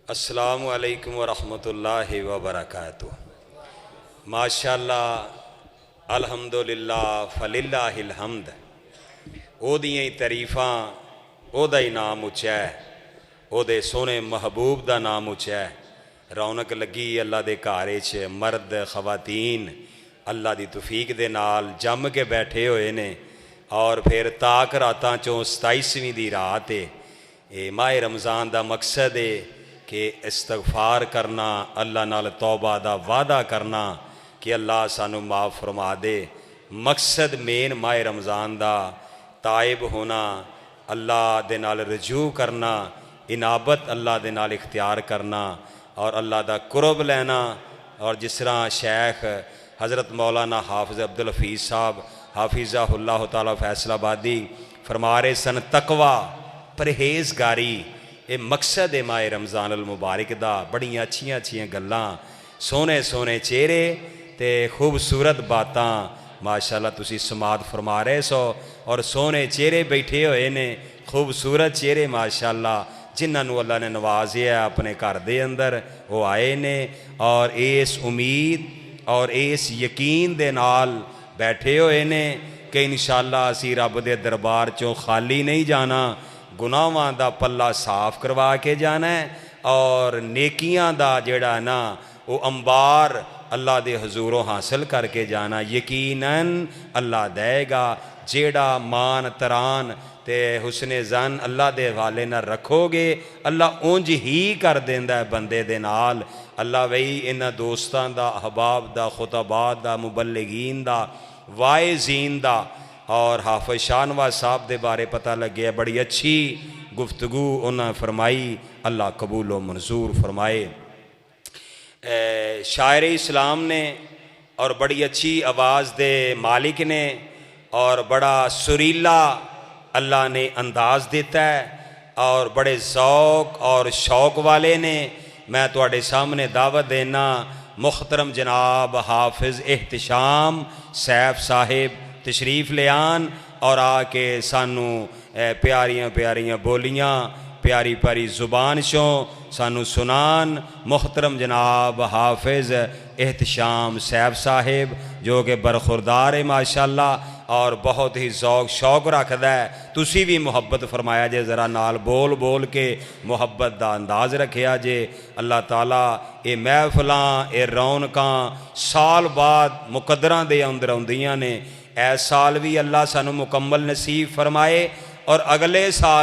السلام علیکم ورحمۃ اللہ وبرکاتہ۔ ماشاءاللہ الحمدللہ فللہ الحمد۔ او دیاں تعریفاں، او دا ہی نام اچا ہے، او دے سونے محبوب دا نام اچا ہے۔ رونق لگی اللہ دے گھر وچ، مرد خواتین اللہ دی توفیق دے نال جم کے بیٹھے ہوئے نے، اور پھر تاک راتاں چوں 27ویں دی رات ہے۔ اے ماہ رمضان دا مقصد ہے کہ استغفار کرنا، اللہ نال توبہ دا وعدہ کرنا کہ اللہ سانو معاف فرما دے۔ مقصد مین ماہ رمضان دا تائب ہونا، اللہ دے نال رجوع کرنا، انابت اللہ دے نال اختیار کرنا اور اللہ دا قرب لینا۔ اور جس طرح شیخ حضرت مولانا حافظ عبدالحفیظ صاحب حافظہ اللہ تعالیٰ فیصل آبادی فرما رہے سن، تقوی پرہیزگاری یہ مقصد ہے ماہ رمضان المبارک دا۔ بڑی اچھیاں اچھیاں گلاں، سونے سونے چہرے تے خوبصورت باتاں ماشاءاللہ تسی سماعت فرما رہے سو، اور سونے چہرے بیٹھے ہوئے نے، خوبصورت چہرے ماشاءاللہ جنہاں اللہ نے نوازیا اپنے گھر دے اندر، وہ آئے نے اور اس امید اور اس یقین دے نال بیٹھے ہوئے نے کہ انشاءاللہ اسی رب دے دربار چوں خالی نہیں جانا، گناہاں دا پلہ صاف کروا کے جانا ہے، اور نیکیاں دا جیڑا نا وہ انبار اللہ دے حضوروں حاصل کر کے جانا۔ یقیناً اللہ دے گا، جیڑا مان تران تے حسن زن اللہ دے حوالے نہ رکھو گے، اللہ اونج ہی کر دیندا ہے بندے دے نال۔ اللہ وہی انہاں دوستاں دا، احباب دا، خطباء دا، مبلغین دا، واعظین دا اور حافظ شاہ نواز صاحب دے بارے پتہ لگے، بڑی اچھی گفتگو انہاں فرمائی، اللہ قبول و منظور فرمائے۔ شاعر اسلام نے اور بڑی اچھی آواز دے مالک نے اور بڑا سریلا اللہ نے انداز دیتا ہے، اور بڑے ذوق اور شوق والے نے۔ میں تواڈے سامنے دعوت دینا محترم جناب حافظ احتشام سیف صاحب تشریف لے آن اور آ کے سانو پیاریاں پیاریاں بولیاں پیاری پیاری زبان چوں سانو سنان۔ محترم جناب حافظ احتشام سیف صاحب جو کہ برخوردار ہے ماشاءاللہ اور بہت ہی ذوق شوق رکھدا ہے، تسی بھی محبت فرمایا جے، ذرا نال بول بول کے محبت دا انداز رکھیا جے۔ اللہ تعالیٰ اے محفلاں اے رونقاں سال بعد مقدراں دے اندر آندیاں نے، اے سال بھی اللہ سانو مکمل نصیب فرمائے اور اگلے سال